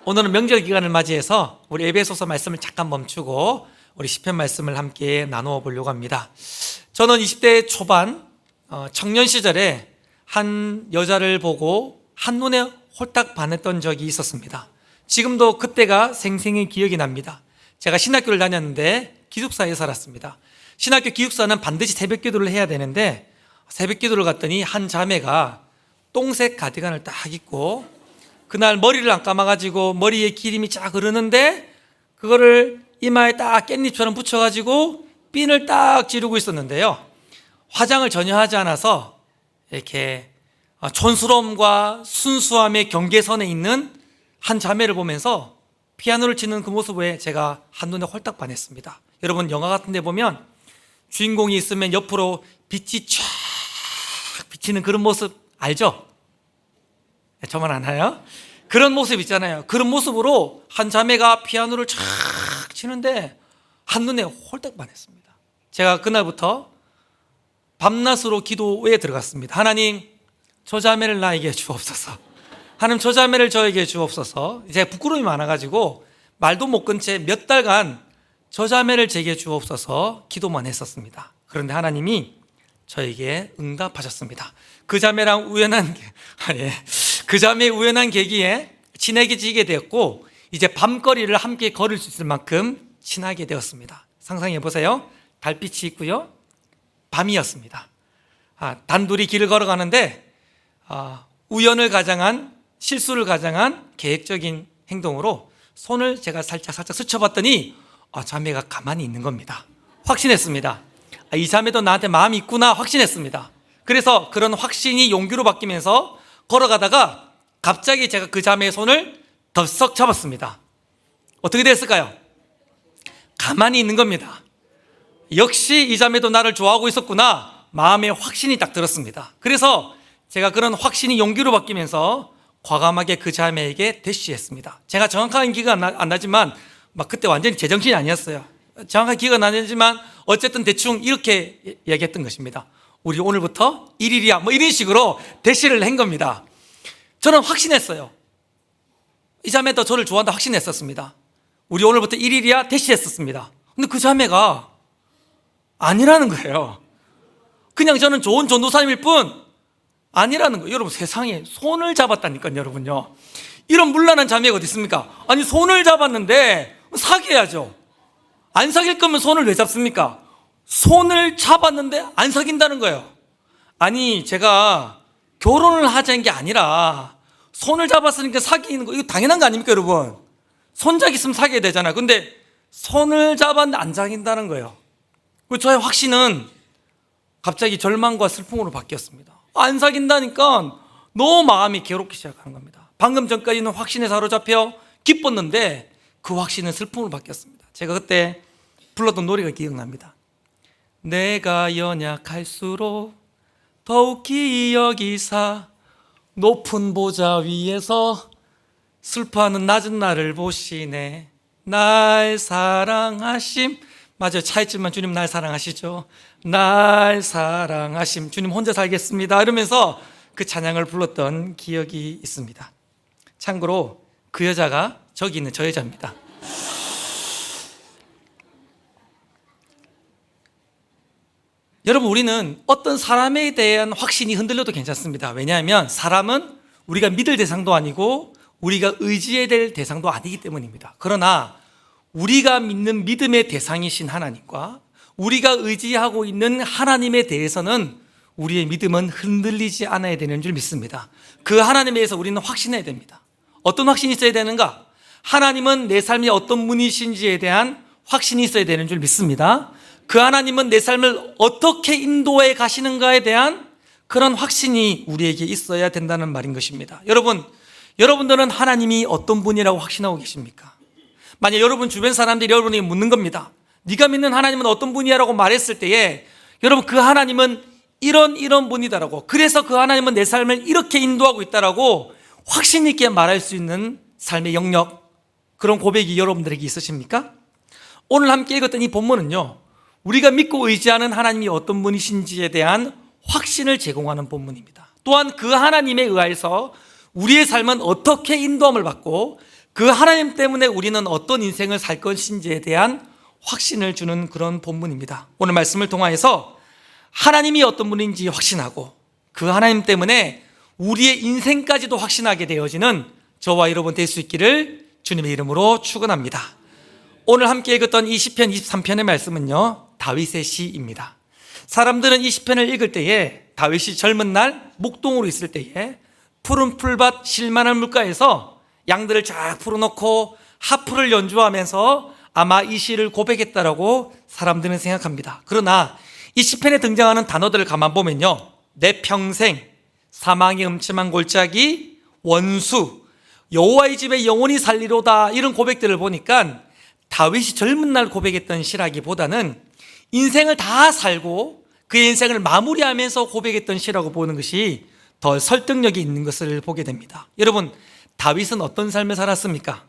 오늘은 명절 기간을 맞이해서 우리 에베소서 말씀을 잠깐 멈추고 우리 시편 말씀을 함께 나누어 보려고 합니다. 저는 20대 초반 청년 시절에 한 여자를 보고 한눈에 홀딱 반했던 적이 있었습니다. 지금도 그때가 생생히 기억이 납니다. 제가 신학교를 다녔는데 기숙사에 살았습니다. 신학교 기숙사는 반드시 새벽 기도를 해야 되는데 새벽 기도를 갔더니 한 자매가 똥색 가디건을 딱 입고 그날 머리를 안 감아가지고 머리에 기름이 쫙 흐르는데 그거를 이마에 딱 깻잎처럼 붙여가지고 핀을 딱 지르고 있었는데요. 화장을 전혀 하지 않아서 이렇게 촌스러움과 순수함의 경계선에 있는 한 자매를 보면서 피아노를 치는 그 모습에 제가 한눈에 홀딱 반했습니다. 여러분 영화 같은 데 보면 주인공이 있으면 옆으로 빛이 쫙 비치는 그런 모습 알죠? 저만 아나요? 그런 모습 있잖아요. 그런 모습으로 한 자매가 피아노를 쫙 치는데 한눈에 홀딱 반했습니다. 제가 그날부터 밤낮으로 기도에 들어갔습니다. 하나님, 저 자매를 나에게 주옵소서. 하나님, 저 자매를 저에게 주옵소서. 제가 부끄러움이 많아가지고 말도 못 건 채 몇 달간 저 자매를 제게 주옵소서 기도만 했었습니다. 그런데 하나님이 저에게 응답하셨습니다. 그 자매랑 그 자매의 우연한 계기에 친해지게 되었고 이제 밤거리를 함께 걸을 수 있을 만큼 친하게 되었습니다. 상상해 보세요. 달빛이 있고요. 밤이었습니다. 단둘이 길을 걸어가는데 우연을 가장한 실수를 가장한 계획적인 행동으로 손을 제가 살짝 스쳐봤더니 자매가 가만히 있는 겁니다. 확신했습니다. 이 자매도 나한테 마음이 있구나 확신했습니다. 그래서 그런 확신이 용기로 바뀌면서 걸어가다가 갑자기 제가 그 자매의 손을 덥석 잡았습니다. 어떻게 됐을까요? 가만히 있는 겁니다. 역시 이 자매도 나를 좋아하고 있었구나 마음에 확신이 딱 들었습니다. 그래서 제가 그런 확신이 용기로 바뀌면서 과감하게 그 자매에게 대시했습니다. 제가 정확한 기억이 안 나지만 그때 완전히 제정신이 아니었어요. 정확하게 기억은 안 나지만 어쨌든 대충 이렇게 얘기했던 것입니다. 우리 오늘부터 1일이야 이런 식으로 대시를 한 겁니다. 저는 확신했어요. 이 자매도 저를 좋아한다 확신했었습니다. 우리 오늘부터 1일이야 대시했었습니다. 근데 그 자매가 아니라는 거예요. 그냥 저는 좋은 전도사님일 뿐 아니라는 거예요. 여러분 세상에 손을 잡았다니까요. 여러분요, 이런 문란한 자매가 어디 있습니까? 아니 손을 잡았는데 사귀어야죠. 안 사귈 거면 손을 왜 잡습니까? 손을 잡았는데 안 사귄다는 거예요. 아니 제가 결혼을 하자는 게 아니라 손을 잡았으니까 사귀는 거 이거 당연한 거 아닙니까 여러분? 손잡이 있으면 사귀어야 되잖아요. 근데 손을 잡았는데 안 사귄다는 거예요. 그리고 저의 확신은 갑자기 절망과 슬픔으로 바뀌었습니다. 안 사귄다니까 너무 마음이 괴롭기 시작하는 겁니다. 방금 전까지는 확신에 사로잡혀 기뻤는데 그 확신은 슬픔으로 바뀌었습니다. 제가 그때 불렀던 노래가 기억납니다. 내가 연약할수록 더욱 기여기사 높은 보좌 위에서 슬퍼하는 낮은 나를 보시네. 날 사랑하심. 맞아요. 차있지만 주님 날 사랑하시죠. 날 사랑하심. 주님 혼자 살겠습니다. 이러면서 그 찬양을 불렀던 기억이 있습니다. 참고로 그 여자가 저기 있는 저 여자입니다. 여러분 우리는 어떤 사람에 대한 확신이 흔들려도 괜찮습니다. 왜냐하면 사람은 우리가 믿을 대상도 아니고 우리가 의지해야 될 대상도 아니기 때문입니다. 그러나 우리가 믿는 믿음의 대상이신 하나님과 우리가 의지하고 있는 하나님에 대해서는 우리의 믿음은 흔들리지 않아야 되는 줄 믿습니다. 그 하나님에 대해서 우리는 확신해야 됩니다. 어떤 확신이 있어야 되는가? 하나님은 내 삶이 어떤 분이신지에 대한 확신이 있어야 되는 줄 믿습니다. 그 하나님은 내 삶을 어떻게 인도해 가시는가에 대한 그런 확신이 우리에게 있어야 된다는 말인 것입니다. 여러분들은 하나님이 어떤 분이라고 확신하고 계십니까? 만약 여러분 주변 사람들이 여러분에게 묻는 겁니다. 네가 믿는 하나님은 어떤 분이라고 말했을 때에 여러분 그 하나님은 이런 분이다라고, 그래서 그 하나님은 내 삶을 이렇게 인도하고 있다라고 확신 있게 말할 수 있는 삶의 영역, 그런 고백이 여러분들에게 있으십니까? 오늘 함께 읽었던 이 본문은요, 우리가 믿고 의지하는 하나님이 어떤 분이신지에 대한 확신을 제공하는 본문입니다. 또한 그 하나님에 의해서 우리의 삶은 어떻게 인도함을 받고 그 하나님 때문에 우리는 어떤 인생을 살 것인지에 대한 확신을 주는 그런 본문입니다. 오늘 말씀을 통하여서 하나님이 어떤 분인지 확신하고 그 하나님 때문에 우리의 인생까지도 확신하게 되어지는 저와 여러분 될 수 있기를 주님의 이름으로 축원합니다. 오늘 함께 읽었던 이 시편 23편의 말씀은요, 다윗의 시입니다. 사람들은 이 시편을 읽을 때에 다윗이 젊은 날 목동으로 있을 때에 푸른 풀밭 실만한 물가에서 양들을 쫙 풀어놓고 하프를 연주하면서 아마 이 시를 고백했다라고 사람들은 생각합니다. 그러나 이 시편에 등장하는 단어들을 가만 보면요, 내 평생, 사망의 음침한 골짜기, 원수, 여호와의 집에 영원히 살리로다, 이런 고백들을 보니까 다윗이 젊은 날 고백했던 시라기보다는 인생을 다 살고 그의 인생을 마무리하면서 고백했던 시라고 보는 것이 더 설득력이 있는 것을 보게 됩니다. 여러분, 다윗은 어떤 삶을 살았습니까?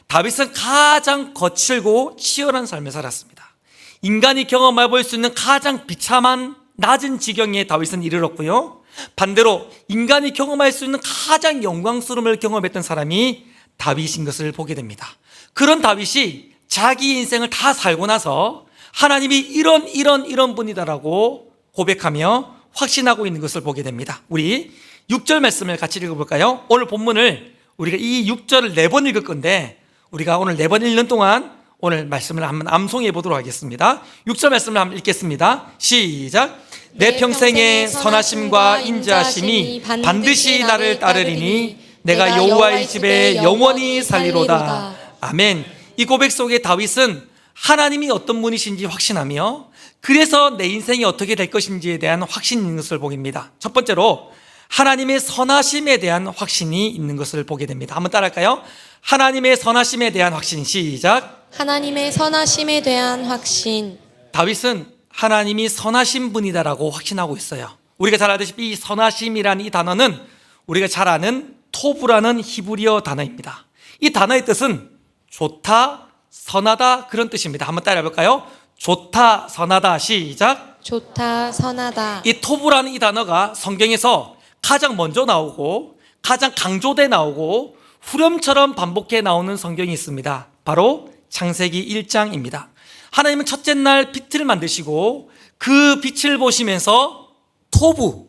다윗은 가장 거칠고 치열한 삶을 살았습니다. 인간이 경험해 볼 수 있는 가장 비참한 낮은 지경에 다윗은 이르렀고요, 반대로 인간이 경험할 수 있는 가장 영광스러움을 경험했던 사람이 다윗인 것을 보게 됩니다. 그런 다윗이 자기 인생을 다 살고 나서 하나님이 이런 분이다라고 고백하며 확신하고 있는 것을 보게 됩니다. 우리 6절 말씀을 같이 읽어볼까요? 오늘 본문을 우리가 이 6절을 4번 읽을 건데 우리가 오늘 4번 읽는 동안 오늘 말씀을 한번 암송해 보도록 하겠습니다. 6절 말씀을 한번 읽겠습니다. 시작. 내 평생의 선하심과 인자하심이 반드시 나를 따르리니 내가 여호와의 집에 영원히 살리로다. 아멘. 이 고백 속에 다윗은 하나님이 어떤 분이신지 확신하며 그래서 내 인생이 어떻게 될 것인지에 대한 확신이 있는 것을 보입니다. 첫 번째로 하나님의 선하심에 대한 확신이 있는 것을 보게 됩니다. 한번 따라할까요? 하나님의 선하심에 대한 확신. 시작. 하나님의 선하심에 대한 확신. 다윗은 하나님이 선하신 분이다라고 확신하고 있어요. 우리가 잘 알다시피 이 선하심이라는 이 단어는 우리가 잘 아는 토브라는 히브리어 단어입니다. 이 단어의 뜻은 좋다, 선하다, 그런 뜻입니다. 한번 따라해 볼까요? 좋다, 선하다. 시작. 좋다, 선하다. 이 토브라는 이 단어가 성경에서 가장 먼저 나오고 가장 강조돼 나오고 후렴처럼 반복해 나오는 성경이 있습니다. 바로 창세기 1장입니다. 하나님은 첫째 날 빛을 만드시고 그 빛을 보시면서 토부,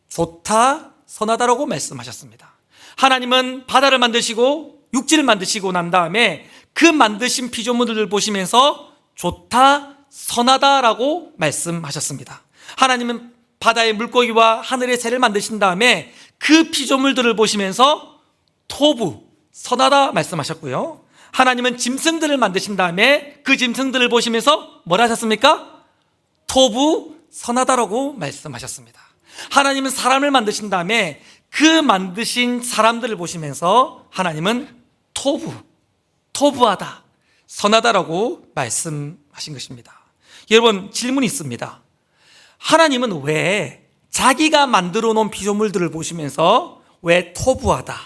좋다, 선하다라고 말씀하셨습니다. 하나님은 바다를 만드시고 육지를 만드시고 난 다음에 그 만드신 피조물들을 보시면서 좋다, 선하다라고 말씀하셨습니다. 하나님은 바다의 물고기와 하늘의 새를 만드신 다음에 그 피조물들을 보시면서 토부, 선하다 말씀하셨고요, 하나님은 짐승들을 만드신 다음에 그 짐승들을 보시면서 뭘 하셨습니까? 토부, 선하다라고 말씀하셨습니다. 하나님은 사람을 만드신 다음에 그 만드신 사람들을 보시면서 하나님은 토부하다, 선하다라고 말씀하신 것입니다. 여러분, 질문이 있습니다. 하나님은 왜 자기가 만들어 놓은 피조물들을 보시면서 왜 토부하다,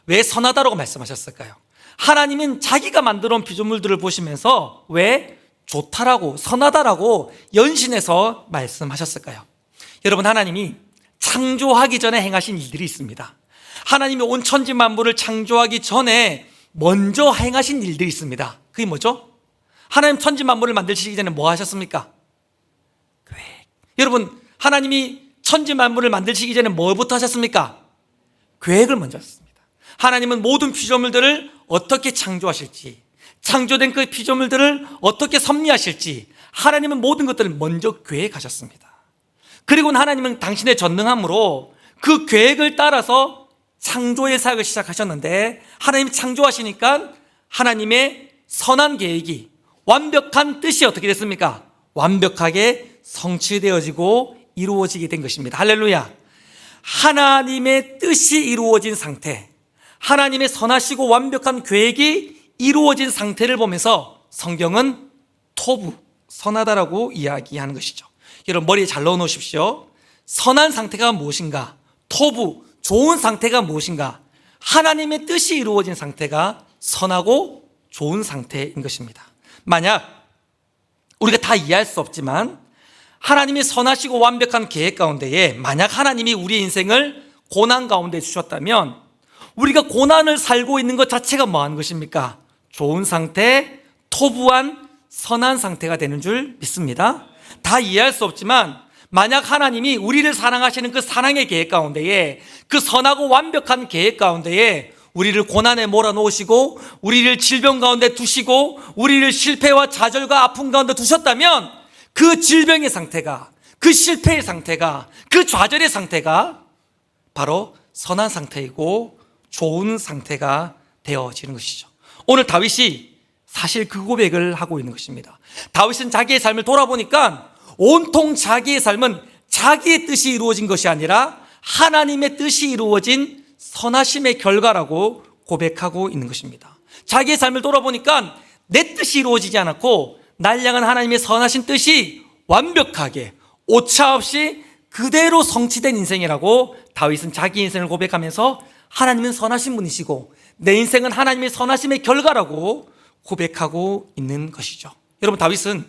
왜 선하다라고 말씀하셨을까요? 하나님은 자기가 만들어 놓은 피조물들을 보시면서 왜 좋다라고 선하다라고 연신해서 말씀하셨을까요? 여러분, 하나님이 창조하기 전에 행하신 일들이 있습니다. 하나님이 온 천지 만물을 창조하기 전에 먼저 행하신 일들이 있습니다. 그게 뭐죠? 하나님 천지 만물을 만드시기 전에 뭐 하셨습니까? 계획. 여러분, 하나님이 천지 만물을 만드시기 전에 뭐부터 하셨습니까? 계획을 먼저 하셨습니다. 하나님은 모든 피조물들을 어떻게 창조하실지, 창조된 그 피조물들을 어떻게 섭리하실지 하나님은 모든 것들을 먼저 계획하셨습니다. 그리고 하나님은 당신의 전능함으로 그 계획을 따라서 창조의 사역을 시작하셨는데, 하나님이 창조하시니까 하나님의 선한 계획이, 완벽한 뜻이 어떻게 됐습니까? 완벽하게 성취되어지고 이루어지게 된 것입니다. 할렐루야. 하나님의 뜻이 이루어진 상태, 하나님의 선하시고 완벽한 계획이 이루어진 상태를 보면서 성경은 토부, 선하다라고 이야기하는 것이죠. 여러분, 머리에 잘 넣어 놓으십시오. 선한 상태가 무엇인가? 토부, 좋은 상태가 무엇인가? 하나님의 뜻이 이루어진 상태가 선하고 좋은 상태인 것입니다. 만약 우리가 다 이해할 수 없지만 하나님이 선하시고 완벽한 계획 가운데에 만약 하나님이 우리의 인생을 고난 가운데 주셨다면 우리가 고난을 살고 있는 것 자체가 뭐하는 것입니까? 좋은 상태, 토부한 선한 상태가 되는 줄 믿습니다. 다 이해할 수 없지만 만약 하나님이 우리를 사랑하시는 그 사랑의 계획 가운데에, 그 선하고 완벽한 계획 가운데에 우리를 고난에 몰아놓으시고 우리를 질병 가운데 두시고 우리를 실패와 좌절과 아픔 가운데 두셨다면, 그 질병의 상태가, 그 실패의 상태가, 그 좌절의 상태가 바로 선한 상태이고 좋은 상태가 되어지는 것이죠. 오늘 다윗이 사실 그 고백을 하고 있는 것입니다. 다윗은 자기의 삶을 돌아보니까 온통 자기의 삶은 자기의 뜻이 이루어진 것이 아니라 하나님의 뜻이 이루어진 선하심의 결과라고 고백하고 있는 것입니다. 자기의 삶을 돌아보니까 내 뜻이 이루어지지 않았고 날 향한 하나님의 선하신 뜻이 완벽하게 오차없이 그대로 성취된 인생이라고 다윗은 자기 인생을 고백하면서 하나님은 선하신 분이시고 내 인생은 하나님의 선하심의 결과라고 고백하고 있는 것이죠. 여러분, 다윗은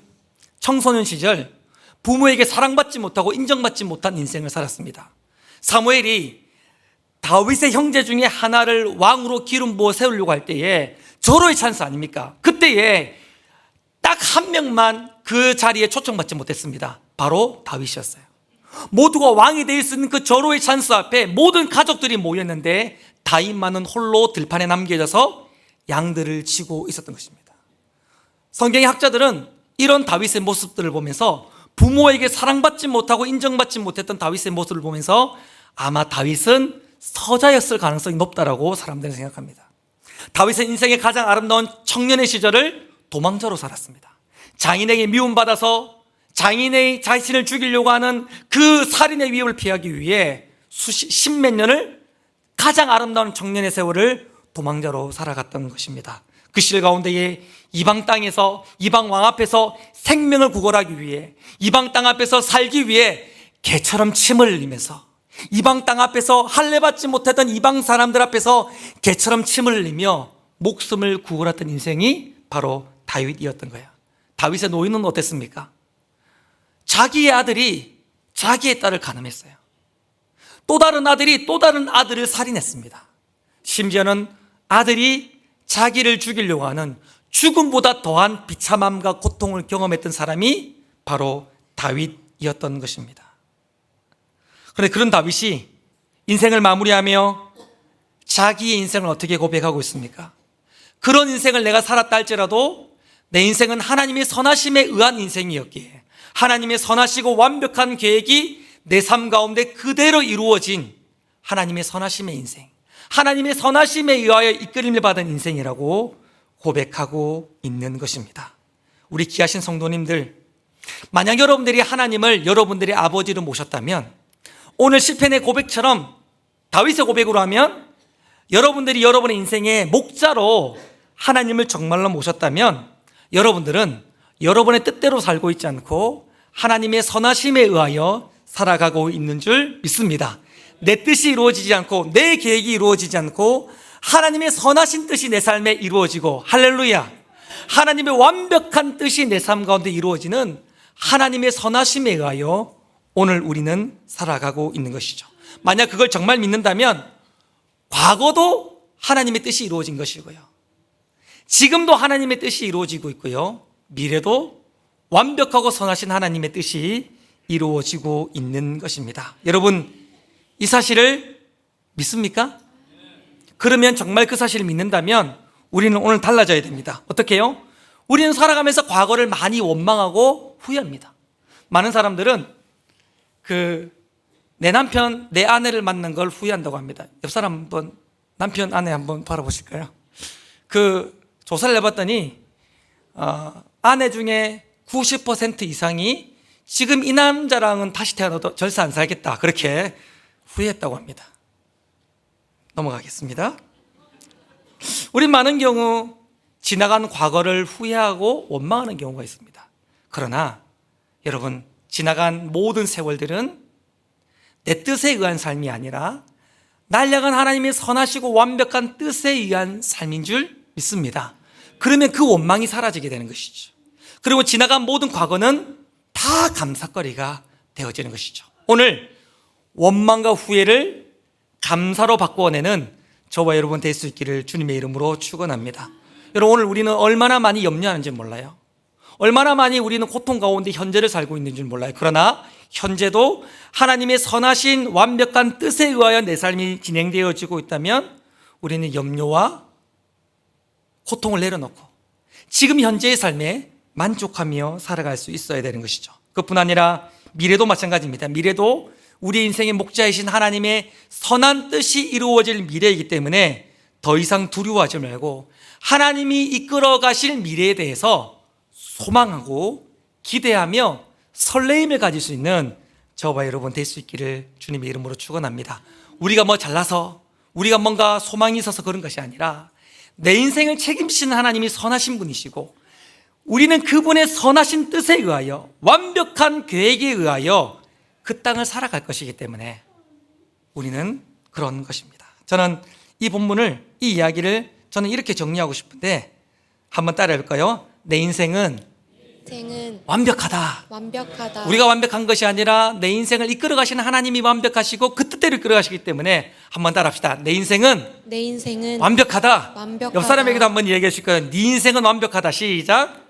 청소년 시절 부모에게 사랑받지 못하고 인정받지 못한 인생을 살았습니다. 사무엘이 다윗의 형제 중에 하나를 왕으로 기름 부어 세우려고 할 때에 절호의 찬스 아닙니까? 그때에 딱 한 명만 그 자리에 초청받지 못했습니다. 바로 다윗이었어요. 모두가 왕이 될 수 있는 그 절호의 찬스 앞에 모든 가족들이 모였는데 다윗만은 홀로 들판에 남겨져서 양들을 치고 있었던 것입니다. 성경의 학자들은 이런 다윗의 모습들을 보면서, 부모에게 사랑받지 못하고 인정받지 못했던 다윗의 모습을 보면서 아마 다윗은 서자였을 가능성이 높다라고 사람들은 생각합니다. 다윗은 인생의 가장 아름다운 청년의 시절을 도망자로 살았습니다. 장인에게 미움받아서 장인의 자신을 죽이려고 하는 그 살인의 위협을 피하기 위해 십몇 년을 가장 아름다운 청년의 세월을 도망자로 살아갔던 것입니다. 그 시절 가운데에 이방 땅에서, 이방 왕 앞에서 생명을 구걸하기 위해, 이방 땅 앞에서 살기 위해 개처럼 침을 흘리면서, 이방 땅 앞에서 할례받지 못했던 이방 사람들 앞에서 개처럼 침을 흘리며 목숨을 구걸했던 인생이 바로 다윗이었던 거야. 다윗의 노인은 어땠습니까? 자기의 아들이 자기의 딸을 간음했어요. 또 다른 아들이 또 다른 아들을 살인했습니다. 심지어는 아들이 자기를 죽이려고 하는 죽음보다 더한 비참함과 고통을 경험했던 사람이 바로 다윗이었던 것입니다. 그런데 그런 다윗이 인생을 마무리하며 자기의 인생을 어떻게 고백하고 있습니까? 그런 인생을 내가 살았다 할지라도 내 인생은 하나님의 선하심에 의한 인생이었기에, 하나님의 선하시고 완벽한 계획이 내 삶 가운데 그대로 이루어진 하나님의 선하심의 인생, 하나님의 선하심에 의하여 이끌림을 받은 인생이라고 고백하고 있는 것입니다. 우리 귀하신 성도님들, 만약 여러분들이 하나님을 여러분들의 아버지로 모셨다면, 오늘 시편의 고백처럼 다윗의 고백으로 하면 여러분들이 여러분의 인생의 목자로 하나님을 정말로 모셨다면 여러분들은 여러분의 뜻대로 살고 있지 않고 하나님의 선하심에 의하여 살아가고 있는 줄 믿습니다. 내 뜻이 이루어지지 않고 내 계획이 이루어지지 않고 하나님의 선하신 뜻이 내 삶에 이루어지고, 할렐루야, 하나님의 완벽한 뜻이 내 삶 가운데 이루어지는 하나님의 선하심에 의하여 오늘 우리는 살아가고 있는 것이죠. 만약 그걸 정말 믿는다면 과거도 하나님의 뜻이 이루어진 것이고요, 지금도 하나님의 뜻이 이루어지고 있고요, 미래도 완벽하고 선하신 하나님의 뜻이 이루어지고 있는 것입니다. 여러분, 이 사실을 믿습니까? 그러면 정말 그 사실을 믿는다면 우리는 오늘 달라져야 됩니다. 어떻게 해요? 우리는 살아가면서 과거를 많이 원망하고 후회합니다. 많은 사람들은 내 남편, 내 아내를 만난 걸 후회한다고 합니다. 옆 사람 한번, 남편, 아내 한번 바라보실까요? 조사를 해봤더니 아내 중에 90% 이상이 지금 이 남자랑은 다시 태어나도 절대 안 살겠다, 그렇게 후회했다고 합니다. 넘어가겠습니다. 우리 많은 경우 지나간 과거를 후회하고 원망하는 경우가 있습니다. 그러나 여러분, 지나간 모든 세월들은 내 뜻에 의한 삶이 아니라 날 향한 하나님의 선하시고 완벽한 뜻에 의한 삶인 줄 믿습니다. 그러면 그 원망이 사라지게 되는 것이죠. 그리고 지나간 모든 과거는 다 감사거리가 되어지는 것이죠. 오늘 원망과 후회를 감사로 바꾸어내는 저와 여러분 될 수 있기를 주님의 이름으로 축원합니다. 여러분, 오늘 우리는 얼마나 많이 염려하는지 몰라요. 얼마나 많이 우리는 고통 가운데 현재를 살고 있는지 몰라요. 그러나 현재도 하나님의 선하신 완벽한 뜻에 의하여 내 삶이 진행되어지고 있다면 우리는 염려와 고통을 내려놓고 지금 현재의 삶에 만족하며 살아갈 수 있어야 되는 것이죠. 그뿐 아니라 미래도 마찬가지입니다. 미래도 우리 인생의 목자이신 하나님의 선한 뜻이 이루어질 미래이기 때문에 더 이상 두려워하지 말고 하나님이 이끌어 가실 미래에 대해서 소망하고 기대하며 설레임을 가질 수 있는 저와 여러분 될 수 있기를 주님의 이름으로 축원합니다. 우리가 뭐 잘나서 우리가 뭔가 소망이 있어서 그런 것이 아니라 내 인생을 책임지시는 하나님이 선하신 분이시고 우리는 그분의 선하신 뜻에 의하여 완벽한 계획에 의하여 그 땅을 살아갈 것이기 때문에 우리는 그런 것입니다. 저는 이 본문을, 이 이야기를 저는 이렇게 정리하고 싶은데 한번 따라해 볼까요? 내 인생은 완벽하다. 우리가 완벽한 것이 아니라 내 인생을 이끌어 가시는 하나님이 완벽하시고 그 뜻대로 이끌어 가시기 때문에 한번 따라합시다. 내 인생은 완벽하다. 옆 사람에게도 한번 얘기해 주실 거예요. 네 인생은 완벽하다. 시작.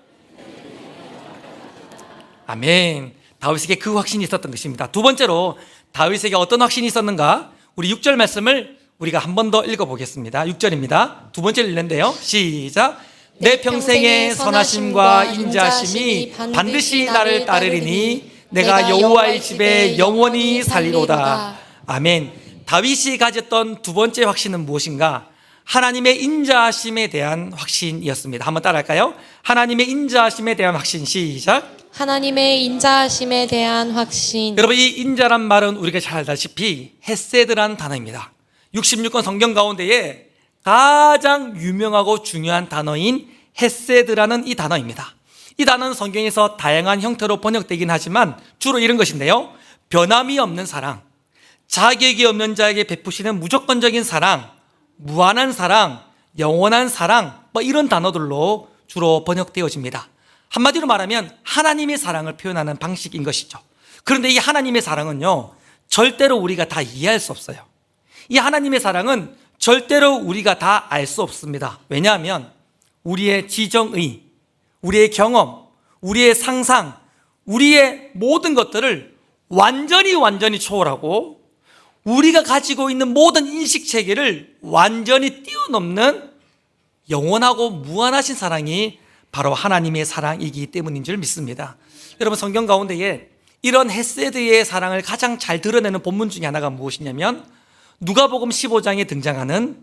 아멘. 다윗에게 그 확신이 있었던 것입니다. 두 번째로 다윗에게 어떤 확신이 있었는가? 우리 6절 말씀을 우리가 한 번 더 읽어보겠습니다. 6절입니다. 두 번째를 읽는데요. 시작. 내 평생의 선하심과 인자하심이 반드시 나를 따르리니 내가 여호와의 집에 영원히 살리로다. 아멘. 다윗이 가졌던 두 번째 확신은 무엇인가? 하나님의 인자하심에 대한 확신이었습니다. 한번 따라할까요? 하나님의 인자하심에 대한 확신. 시작. 하나님의 인자하심에 대한 확신. 여러분, 이 인자란 말은 우리가 잘 알다시피 헤세드라는 단어입니다. 66권 성경 가운데에 가장 유명하고 중요한 단어인 헤세드라는 이 단어입니다. 이 단어는 성경에서 다양한 형태로 번역되긴 하지만 주로 이런 것인데요. 변함이 없는 사랑, 자격이 없는 자에게 베푸시는 무조건적인 사랑, 무한한 사랑, 영원한 사랑, 뭐 이런 단어들로 주로 번역되어집니다. 한마디로 말하면 하나님의 사랑을 표현하는 방식인 것이죠. 그런데 이 하나님의 사랑은요, 절대로 우리가 다 이해할 수 없어요. 이 하나님의 사랑은 절대로 우리가 다 알 수 없습니다. 왜냐하면 우리의 지정의, 우리의 경험, 우리의 상상, 우리의 모든 것들을 완전히 초월하고 우리가 가지고 있는 모든 인식 체계를 완전히 뛰어넘는 영원하고 무한하신 사랑이 바로 하나님의 사랑이기 때문인 줄 믿습니다. 여러분, 성경 가운데에 이런 헤세드의 사랑을 가장 잘 드러내는 본문 중에 하나가 무엇이냐면 누가복음 15장에 등장하는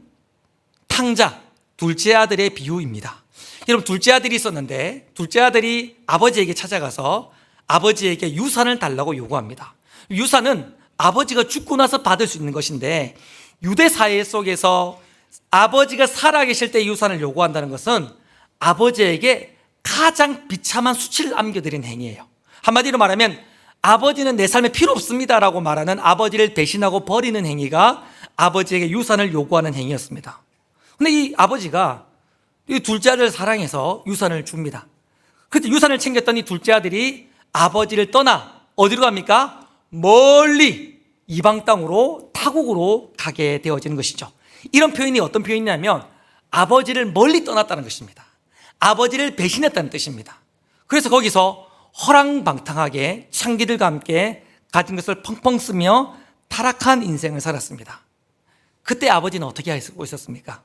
탕자, 둘째 아들의 비유입니다. 여러분, 둘째 아들이 있었는데 둘째 아들이 아버지에게 찾아가서 아버지에게 유산을 달라고 요구합니다. 유산은 아버지가 죽고 나서 받을 수 있는 것인데 유대 사회 속에서 아버지가 살아계실 때 유산을 요구한다는 것은 아버지에게 가장 비참한 수치를 남겨드린 행위예요. 한마디로 말하면 아버지는 내 삶에 필요 없습니다라고 말하는 아버지를 배신하고 버리는 행위가 아버지에게 유산을 요구하는 행위였습니다. 근데 이 아버지가 이 둘째 아들을 사랑해서 유산을 줍니다. 그때 유산을 챙겼던 이 둘째 아들이 아버지를 떠나 어디로 갑니까? 멀리 이방 땅으로 타국으로 가게 되어지는 것이죠. 이런 표현이 어떤 표현이냐면 아버지를 멀리 떠났다는 것입니다. 아버지를 배신했다는 뜻입니다. 그래서 거기서 허랑방탕하게 창기들과 함께 가진 것을 펑펑 쓰며 타락한 인생을 살았습니다. 그때 아버지는 어떻게 하고 있었습니까?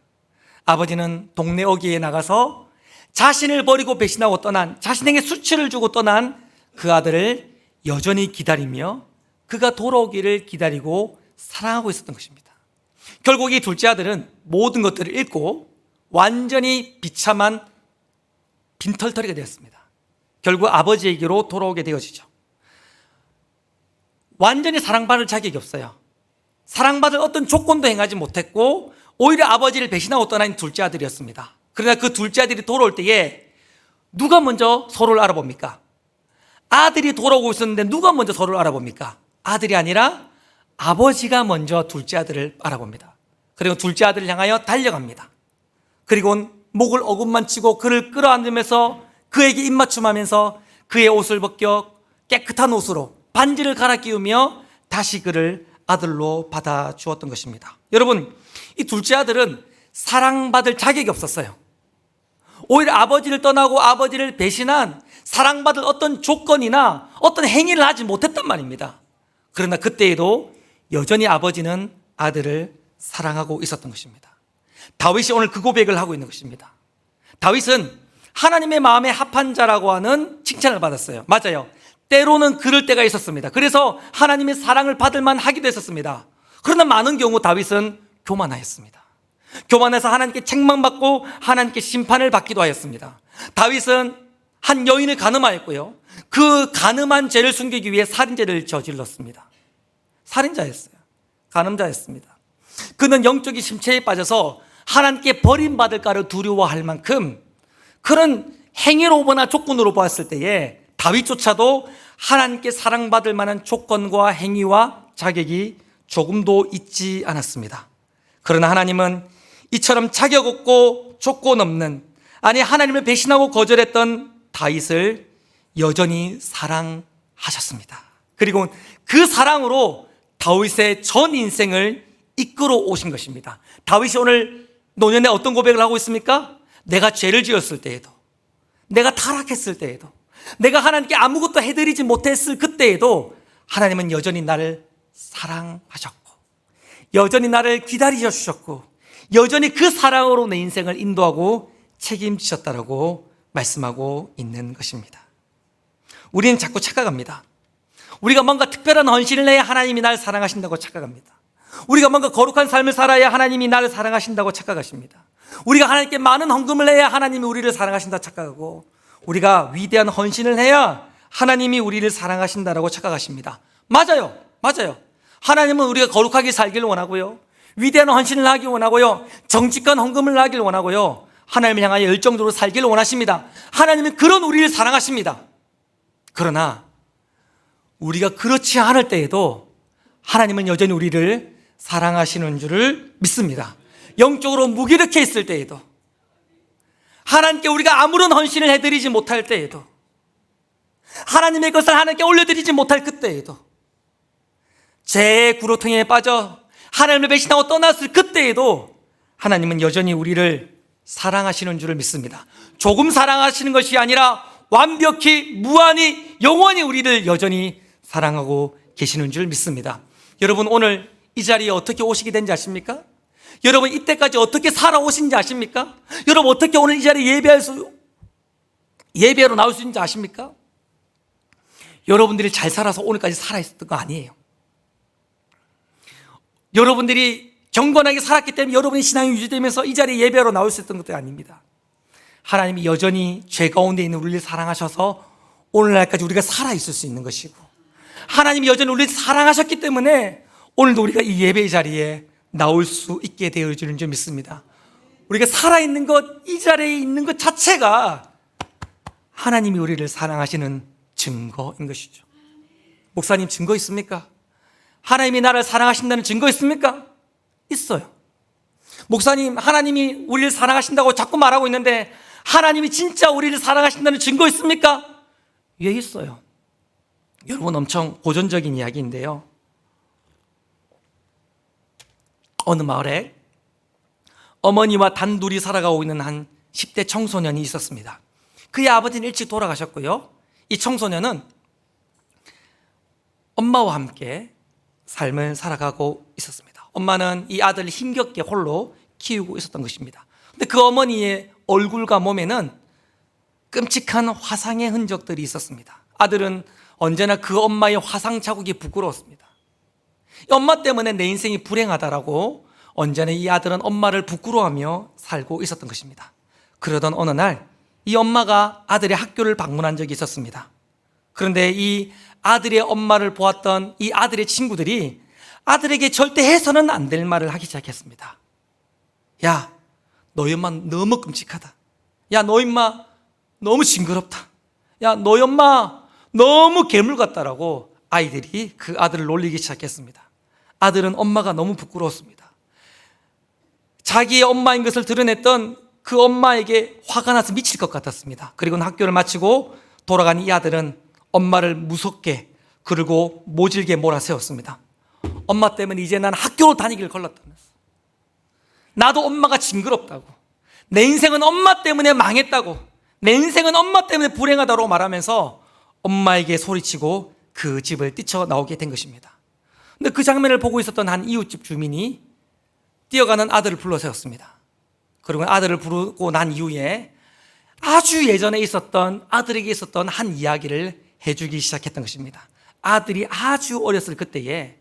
아버지는 동네 어귀에 나가서 자신을 버리고 배신하고 떠난, 자신에게 수치를 주고 떠난 그 아들을 여전히 기다리며 그가 돌아오기를 기다리고 사랑하고 있었던 것입니다. 결국 이 둘째 아들은 모든 것들을 잃고 완전히 비참한 빈털터리가 되었습니다. 결국 아버지에게로 돌아오게 되어지죠. 완전히 사랑받을 자격이 없어요. 사랑받을 어떤 조건도 행하지 못했고 오히려 아버지를 배신하고 떠난 둘째 아들이었습니다. 그러나 그 둘째 아들이 돌아올 때에 누가 먼저 서로를 알아봅니까? 아들이 돌아오고 있었는데 누가 먼저 서로를 알아봅니까? 아들이 아니라 아버지가 먼저 둘째 아들을 알아봅니다. 그리고 둘째 아들을 향하여 달려갑니다. 그리고 목을 어긋만 치고 그를 끌어안으면서 그에게 입맞춤하면서 그의 옷을 벗겨 깨끗한 옷으로 반지를 갈아 끼우며 다시 그를 아들로 받아주었던 것입니다. 여러분, 이 둘째 아들은 사랑받을 자격이 없었어요. 오히려 아버지를 떠나고 아버지를 배신한 사랑받을 어떤 조건이나 어떤 행위를 하지 못했단 말입니다. 그러나 그때에도 여전히 아버지는 아들을 사랑하고 있었던 것입니다. 다윗이 오늘 그 고백을 하고 있는 것입니다. 다윗은 하나님의 마음에 합한 자라고 하는 칭찬을 받았어요. 맞아요. 때로는 그럴 때가 있었습니다. 그래서 하나님의 사랑을 받을 만하기도 했었습니다. 그러나 많은 경우 다윗은 교만하였습니다. 교만해서 하나님께 책망받고 하나님께 심판을 받기도 하였습니다. 다윗은 한 여인을 간음하였고요, 그 간음한 죄를 숨기기 위해 살인죄를 저질렀습니다. 살인자였어요. 간음자였습니다. 그는 영적인 심체에 빠져서 하나님께 버림받을까를 두려워할 만큼 그런 행위로 보나 조건으로 보았을 때에 다윗조차도 하나님께 사랑받을 만한 조건과 행위와 자격이 조금도 있지 않았습니다. 그러나 하나님은 이처럼 자격 없고 조건 없는, 아니 하나님을 배신하고 거절했던 다윗을 여전히 사랑하셨습니다. 그리고 그 사랑으로 다윗의 전 인생을 이끌어 오신 것입니다. 다윗이 오늘 노년에 어떤 고백을 하고 있습니까? 내가 죄를 지었을 때에도, 내가 타락했을 때에도, 내가 하나님께 아무것도 해드리지 못했을 그때에도 하나님은 여전히 나를 사랑하셨고, 여전히 나를 기다리셔 주셨고, 여전히 그 사랑으로 내 인생을 인도하고 책임지셨다라고 말씀하고 있는 것입니다. 우리는 자꾸 착각합니다. 우리가 뭔가 특별한 헌신을 해야 하나님이 나를 사랑하신다고 착각합니다. 우리가 뭔가 거룩한 삶을 살아야 하나님이 나를 사랑하신다고 착각하십니다. 우리가 하나님께 많은 헌금을 해야 하나님이 우리를 사랑하신다 착각하고, 우리가 위대한 헌신을 해야 하나님이 우리를 사랑하신다라고 착각하십니다. 맞아요. 하나님은 우리가 거룩하게 살기를 원하고요, 위대한 헌신을 하기 원하고요, 정직한 헌금을 하기를 원하고요, 하나님을 향하여 열정적으로 살기를 원하십니다. 하나님은 그런 우리를 사랑하십니다. 그러나 우리가 그렇지 않을 때에도 하나님은 여전히 우리를 사랑하시는 줄을 믿습니다. 영적으로 무기력해 있을 때에도, 하나님께 우리가 아무런 헌신을 해드리지 못할 때에도, 하나님의 것을 하나님께 올려드리지 못할 그때에도, 죄의 구로통에 빠져 하나님을 배신하고 떠났을 그때에도 하나님은 여전히 우리를 사랑하시는 줄을 믿습니다. 조금 사랑하시는 것이 아니라 완벽히 무한히 영원히 우리를 여전히 사랑하고 계시는 줄 믿습니다. 여러분, 오늘 이 자리에 어떻게 오시게 된지 아십니까? 여러분, 이때까지 어떻게 살아오신지 아십니까? 여러분, 어떻게 오늘 이 자리에 예배로 나올 수 있는지 아십니까? 여러분들이 잘 살아서 오늘까지 살아있었던 거 아니에요. 여러분들이 경건하게 살았기 때문에 여러분의 신앙이 유지되면서 이 자리에 예배로 나올 수 있었던 것도 아닙니다. 하나님이 여전히 죄 가운데 있는 우리를 사랑하셔서 오늘날까지 우리가 살아있을 수 있는 것이고, 하나님이 여전히 우리를 사랑하셨기 때문에 오늘도 우리가 이 예배의 자리에 나올 수 있게 되어주는 줄 믿습니다. 우리가 살아있는 것, 이 자리에 있는 것 자체가 하나님이 우리를 사랑하시는 증거인 것이죠. 목사님, 증거 있습니까? 하나님이 나를 사랑하신다는 증거 있습니까? 있어요. 목사님, 하나님이 우리를 사랑하신다고 자꾸 말하고 있는데 하나님이 진짜 우리를 사랑하신다는 증거 있습니까? 예, 있어요. 여러분, 엄청 고전적인 이야기인데요, 어느 마을에 어머니와 단둘이 살아가고 있는 한 10대 청소년이 있었습니다. 그의 아버지는 일찍 돌아가셨고요, 이 청소년은 엄마와 함께 삶을 살아가고 있었습니다. 엄마는 이 아들을 힘겹게 홀로 키우고 있었던 것입니다. 근데 그 어머니의 얼굴과 몸에는 끔찍한 화상의 흔적들이 있었습니다. 아들은 언제나 그 엄마의 화상 자국이 부끄러웠습니다. 엄마 때문에 내 인생이 불행하다라고 언제나 이 아들은 엄마를 부끄러워하며 살고 있었던 것입니다. 그러던 어느 날 이 엄마가 아들의 학교를 방문한 적이 있었습니다. 그런데 이 아들의 엄마를 보았던 이 아들의 친구들이 아들에게 절대 해서는 안 될 말을 하기 시작했습니다. 야, 너희 엄마 너무 끔찍하다. 야, 너희 엄마 너무 징그럽다. 야, 너희 엄마 너무 괴물 같다라고 아이들이 그 아들을 놀리기 시작했습니다. 아들은 엄마가 너무 부끄러웠습니다. 자기의 엄마인 것을 드러냈던 그 엄마에게 화가 나서 미칠 것 같았습니다. 그리고 학교를 마치고 돌아간 이 아들은 엄마를 무섭게 그리고 모질게 몰아세웠습니다. 엄마 때문에 이제 난 학교로 다니기를 걸렀다면서. 나도 엄마가 징그럽다고. 내 인생은 엄마 때문에 망했다고. 내 인생은 엄마 때문에 불행하다고 말하면서 엄마에게 소리치고 그 집을 뛰쳐나오게 된 것입니다. 근데 그 장면을 보고 있었던 한 이웃집 주민이 뛰어가는 아들을 불러세웠습니다. 그리고 아들을 부르고 난 이후에 아주 예전에 있었던 아들에게 있었던 한 이야기를 해주기 시작했던 것입니다. 아들이 아주 어렸을 그때에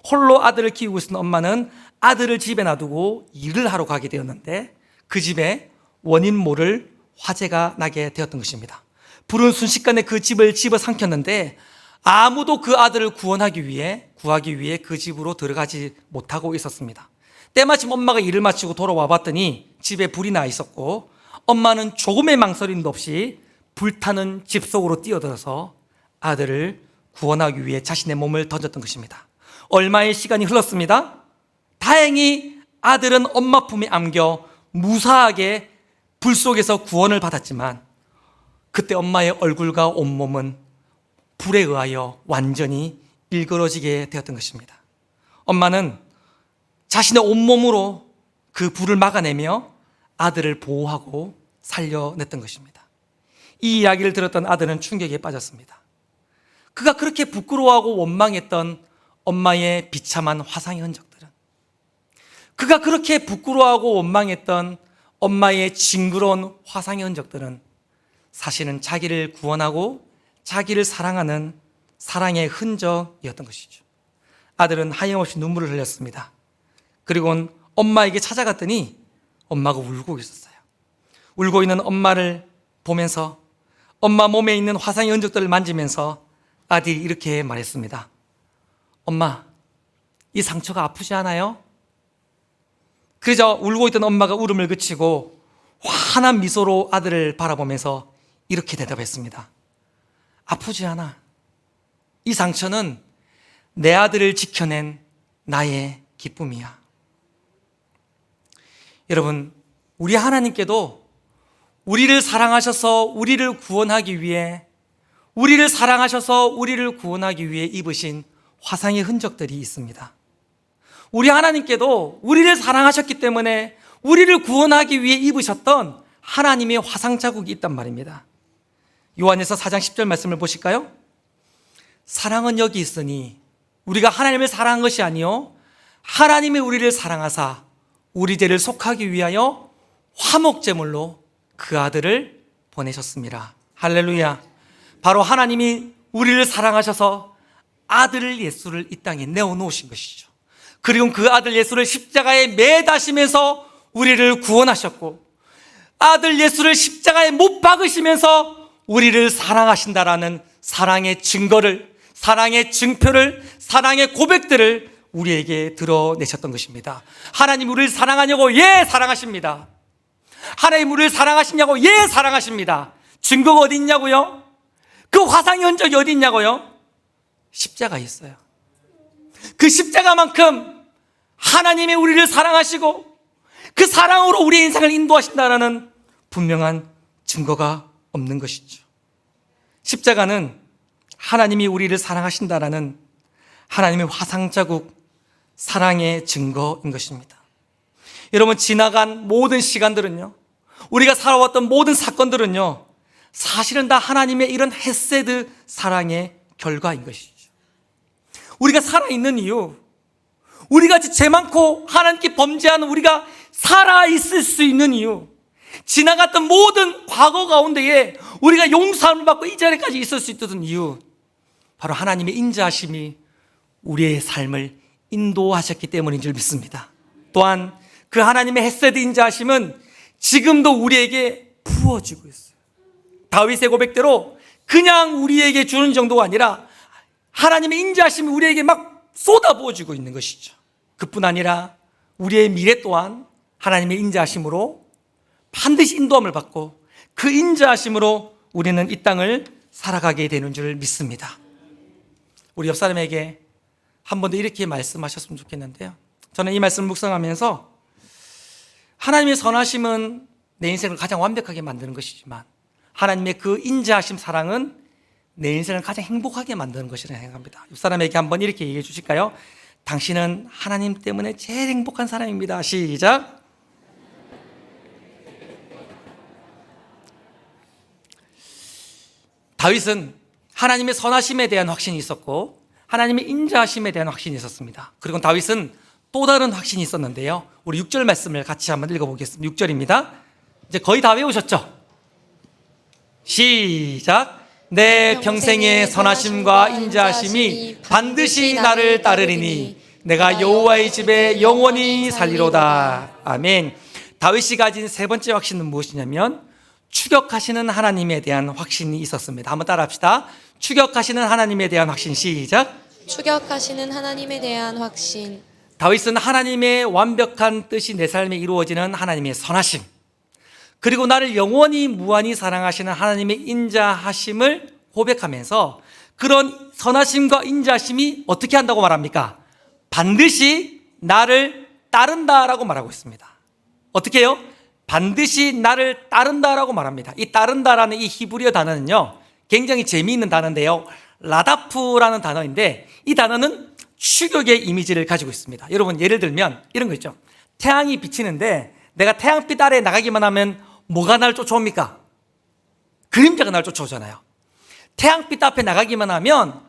홀로 아들을 키우고 있었던 엄마는 아들을 집에 놔두고 일을 하러 가게 되었는데 그 집에 원인 모를 화재가 나게 되었던 것입니다. 불은 순식간에 그 집을 집어삼켰는데 아무도 그 아들을 구하기 위해 그 집으로 들어가지 못하고 있었습니다. 때마침 엄마가 일을 마치고 돌아와 봤더니 집에 불이 나 있었고 엄마는 조금의 망설임도 없이 불타는 집 속으로 뛰어들어서 아들을 구원하기 위해 자신의 몸을 던졌던 것입니다. 얼마의 시간이 흘렀습니다. 다행히 아들은 엄마 품에 안겨 무사하게 불 속에서 구원을 받았지만 그때 엄마의 얼굴과 온몸은 불에 의하여 완전히 일그러지게 되었던 것입니다. 엄마는 자신의 온몸으로 그 불을 막아내며 아들을 보호하고 살려냈던 것입니다. 이 이야기를 들었던 아들은 충격에 빠졌습니다. 그가 그렇게 부끄러워하고 원망했던 엄마의 비참한 화상의 흔적들은, 그가 그렇게 부끄러워하고 원망했던 엄마의 징그러운 화상의 흔적들은 사실은 자기를 구원하고 자기를 사랑하는 사랑의 흔적이었던 것이죠. 아들은 하염없이 눈물을 흘렸습니다. 그리고 엄마에게 찾아갔더니 엄마가 울고 있었어요. 울고 있는 엄마를 보면서 엄마 몸에 있는 화상의 흔적들을 만지면서 아들이 이렇게 말했습니다. 엄마, 이 상처가 아프지 않아요? 그러자 울고 있던 엄마가 울음을 그치고 환한 미소로 아들을 바라보면서 이렇게 대답했습니다. 아프지 않아. 이 상처는 내 아들을 지켜낸 나의 기쁨이야. 여러분, 우리 하나님께도 우리를 사랑하셔서 우리를 구원하기 위해 입으신 화상의 흔적들이 있습니다. 우리 하나님께도 우리를 사랑하셨기 때문에 우리를 구원하기 위해 입으셨던 하나님의 화상 자국이 있단 말입니다. 요한에서 4장 10절 말씀을 보실까요? 사랑은 여기 있으니 우리가 하나님을 사랑한 것이 아니요 하나님이 우리를 사랑하사 우리 죄를 속하기 위하여 화목제물로 그 아들을 보내셨습니다. 할렐루야. 바로 하나님이 우리를 사랑하셔서 아들 예수를 이 땅에 내어놓으신 것이죠. 그리고 그 아들 예수를 십자가에 매다시면서 우리를 구원하셨고 아들 예수를 십자가에 못 박으시면서 우리를 사랑하신다라는 사랑의 증거를, 사랑의 증표를, 사랑의 고백들을 우리에게 드러내셨던 것입니다. 하나님 우리를 사랑하냐고? 예, 사랑하십니다. 하나님 우리를 사랑하시냐고? 예, 사랑하십니다. 증거가 어디 있냐고요? 그 화상의 흔적이 어디 있냐고요? 십자가에 있어요. 그 십자가만큼 하나님이 우리를 사랑하시고 그 사랑으로 우리의 인생을 인도하신다는 분명한 증거가 없는 것이죠. 십자가는 하나님이 우리를 사랑하신다라는 하나님의 화상자국, 사랑의 증거인 것입니다. 여러분, 지나간 모든 시간들은요, 우리가 살아왔던 모든 사건들은요, 사실은 다 하나님의 이런 헤세드 사랑의 결과인 것이죠. 우리가 살아있는 이유, 우리같이 죄 많고 하나님께 범죄하는 우리가 살아있을 수 있는 이유, 지나갔던 모든 과거 가운데에 우리가 용서함을 받고 이 자리까지 있을 수 있던 이유, 바로 하나님의 인자하심이 우리의 삶을 인도하셨기 때문인 줄 믿습니다. 또한 그 하나님의 헤세드 인자하심은 지금도 우리에게 부어지고 있어요. 다윗의 고백대로 그냥 우리에게 주는 정도가 아니라 하나님의 인자하심이 우리에게 막 쏟아부어지고 있는 것이죠. 그뿐 아니라 우리의 미래 또한 하나님의 인자하심으로 반드시 인도함을 받고 그 인자하심으로 우리는 이 땅을 살아가게 되는 줄 믿습니다. 우리 옆 사람에게 한 번 더 이렇게 말씀하셨으면 좋겠는데요, 저는 이 말씀을 묵상하면서 하나님의 선하심은 내 인생을 가장 완벽하게 만드는 것이지만 하나님의 그 인자하심 사랑은 내 인생을 가장 행복하게 만드는 것이라고 생각합니다. 옆 사람에게 한번 이렇게 얘기해 주실까요? 당신은 하나님 때문에 제일 행복한 사람입니다. 시작. 다윗은 하나님의 선하심에 대한 확신이 있었고 하나님의 인자하심에 대한 확신이 있었습니다. 그리고 다윗은 또 다른 확신이 있었는데요. 우리 6절 말씀을 같이 한번 읽어보겠습니다. 6절입니다. 이제 거의 다 외우셨죠? 시작. 내 평생의 선하심과 인자하심이 반드시 나를 따르리니 내가 여호와의 집에 영원히 살리로다. 아멘. 다윗이 가진 세 번째 확신은 무엇이냐면 추격하시는 하나님에 대한 확신이 있었습니다. 한번 따라합시다. 추격하시는 하나님에 대한 확신. 시작. 추격하시는 하나님에 대한 확신. 다윗은 하나님의 완벽한 뜻이 내 삶에 이루어지는 하나님의 선하심, 그리고 나를 영원히 무한히 사랑하시는 하나님의 인자하심을 고백하면서 그런 선하심과 인자하심이 어떻게 한다고 말합니까? 반드시 나를 따른다라고 말하고 있습니다. 어떻게 해요? 반드시 나를 따른다라고 말합니다. 이 따른다라는 이 히브리어 단어는요, 굉장히 재미있는 단어인데요. 라다프라는 단어인데 이 단어는 추격의 이미지를 가지고 있습니다. 여러분, 예를 들면 이런 거 있죠. 태양이 비치는데 내가 태양빛 아래에 나가기만 하면 뭐가 날 쫓아옵니까? 그림자가 날 쫓아오잖아요. 태양빛 앞에 나가기만 하면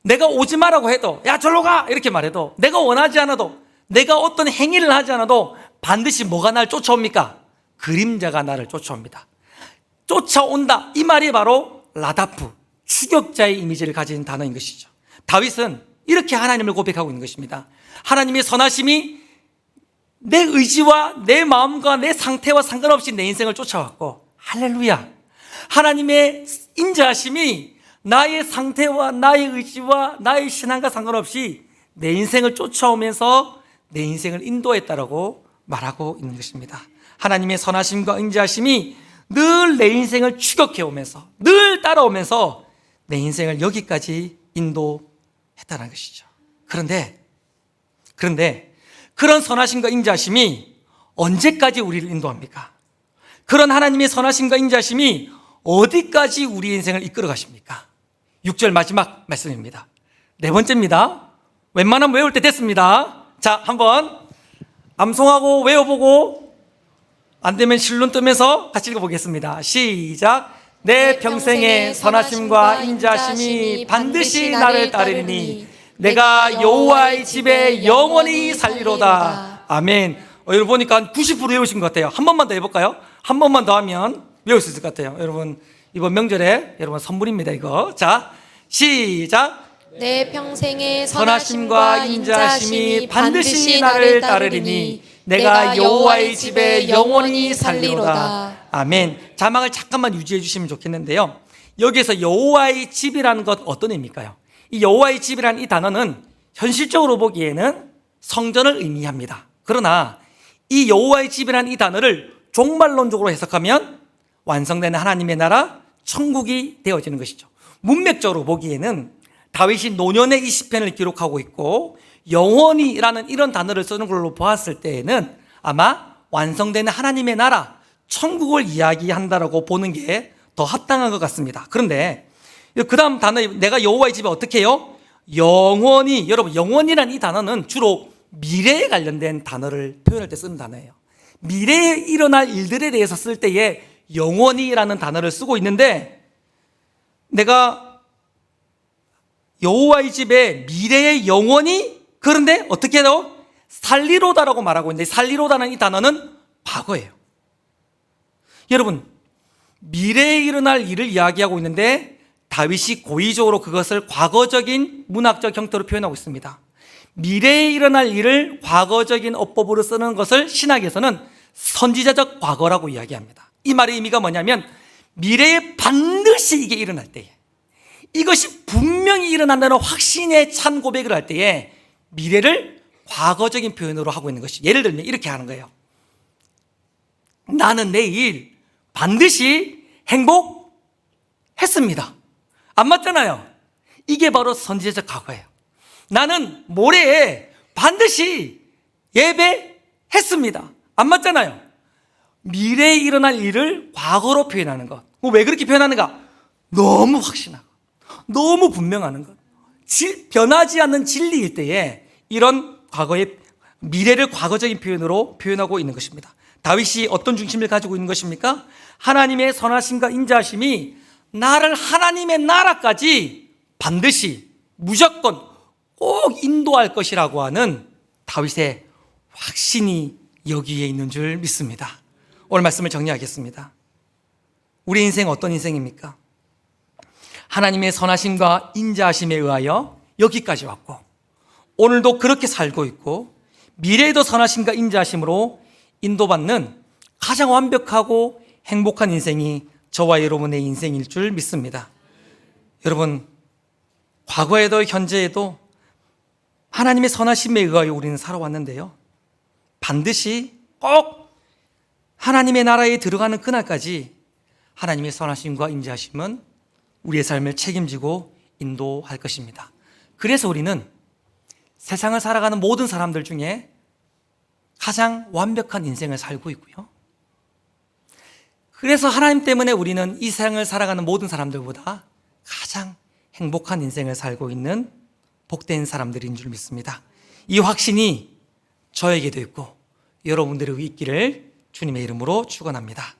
내가 오지 마라고 해도, 야 절로 가 이렇게 말해도, 내가 원하지 않아도, 내가 어떤 행위를 하지 않아도 반드시 뭐가 날 쫓아옵니까? 그림자가 나를 쫓아옵니다. 쫓아온다, 이 말이 바로 라다프, 추격자의 이미지를 가진 단어인 것이죠. 다윗은 이렇게 하나님을 고백하고 있는 것입니다. 하나님의 선하심이 내 의지와 내 마음과 내 상태와 상관없이 내 인생을 쫓아왔고, 할렐루야, 하나님의 인자하심이 나의 상태와 나의 의지와 나의 신앙과 상관없이 내 인생을 쫓아오면서 내 인생을 인도했다라고 말하고 있는 것입니다. 하나님의 선하심과 인자하심이 늘 내 인생을 추격해오면서, 늘 따라오면서 내 인생을 여기까지 인도했다는 것이죠. 그런데 그런 선하심과 인자하심이 언제까지 우리를 인도합니까? 그런 하나님의 선하심과 인자하심이 어디까지 우리 인생을 이끌어 가십니까? 6절 마지막 말씀입니다. 네 번째입니다. 웬만하면 외울 때 됐습니다. 자, 한번 암송하고 외워보고 안 되면 실눈 뜨면서 같이 읽어보겠습니다. 시작. 내 평생의 선하심과 인자하심이 반드시 나를 따르리니 내가 여호와의 집에 영원히 살리로다. 아멘. 여러분 보니까 한 90% 외우신 것 같아요. 한 번만 더 해볼까요? 한 번만 더 하면 외울 수 있을 것 같아요. 여러분 이번 명절에 여러분 선물입니다 이거. 자, 시작. 내 평생의 선하심과 인자하심이 반드시 나를 따르리니 내가 여호와의 집에 영원히 살리로다. 아멘. 자막을 잠깐만 유지해 주시면 좋겠는데요, 여기에서 여호와의 집이라는 것 어떤 의미일까요? 이 여호와의 집이라는 이 단어는 현실적으로 보기에는 성전을 의미합니다. 그러나 이 여호와의 집이라는 이 단어를 종말론적으로 해석하면 완성되는 하나님의 나라, 천국이 되어지는 것이죠. 문맥적으로 보기에는 다윗이 노년의 이 시편을 기록하고 있고 영원히라는 이런 단어를 쓰는 걸로 보았을 때에는 아마 완성되는 하나님의 나라, 천국을 이야기한다라고 보는 게 더 합당한 것 같습니다. 그런데 그 다음 단어, 내가 여호와의 집에 어떻게 해요? 영원히. 여러분, 영원이라는 이 단어는 주로 미래에 관련된 단어를 표현할 때 쓰는 단어예요. 미래에 일어날 일들에 대해서 쓸 때에 영원히라는 단어를 쓰고 있는데, 내가 여호와의 집에 미래에 영원히, 그런데 어떻게 해요? 살리로다라고 말하고 있는데, 살리로다는 이 단어는 과거예요. 여러분, 미래에 일어날 일을 이야기하고 있는데 다윗이 고의적으로 그것을 과거적인 문학적 형태로 표현하고 있습니다. 미래에 일어날 일을 과거적인 어법으로 쓰는 것을 신학에서는 선지자적 과거라고 이야기합니다. 이 말의 의미가 뭐냐면 미래에 반드시 이게 일어날 때에, 이것이 분명히 일어난다는 확신에 찬 고백을 할 때에 미래를 과거적인 표현으로 하고 있는 것이, 예를 들면 이렇게 하는 거예요. 나는 내일 반드시 행복했습니다. 안 맞잖아요. 이게 바로 선지자적 과거예요. 나는 모레에 반드시 예배했습니다. 안 맞잖아요. 미래에 일어날 일을 과거로 표현하는 것. 왜 그렇게 표현하는가? 너무 확신하고 너무 분명하는 것, 변하지 않는 진리일 때에 이런 과거의 미래를 과거적인 표현으로 표현하고 있는 것입니다. 다윗이 어떤 중심을 가지고 있는 것입니까? 하나님의 선하심과 인자하심이 나를 하나님의 나라까지 반드시 무조건 꼭 인도할 것이라고 하는 다윗의 확신이 여기에 있는 줄 믿습니다. 오늘 말씀을 정리하겠습니다. 우리 인생 어떤 인생입니까? 하나님의 선하심과 인자하심에 의하여 여기까지 왔고 오늘도 그렇게 살고 있고 미래에도 선하심과 인자하심으로 인도받는 가장 완벽하고 행복한 인생이 저와 여러분의 인생일 줄 믿습니다. 여러분, 과거에도 현재에도 하나님의 선하심에 의하여 우리는 살아왔는데요, 반드시 꼭 하나님의 나라에 들어가는 그날까지 하나님의 선하심과 인자하심은 우리의 삶을 책임지고 인도할 것입니다. 그래서 우리는 세상을 살아가는 모든 사람들 중에 가장 완벽한 인생을 살고 있고요, 그래서 하나님 때문에 우리는 이 세상을 살아가는 모든 사람들보다 가장 행복한 인생을 살고 있는 복된 사람들인 줄 믿습니다. 이 확신이 저에게도 있고 여러분들에게 있기를 주님의 이름으로 축원합니다.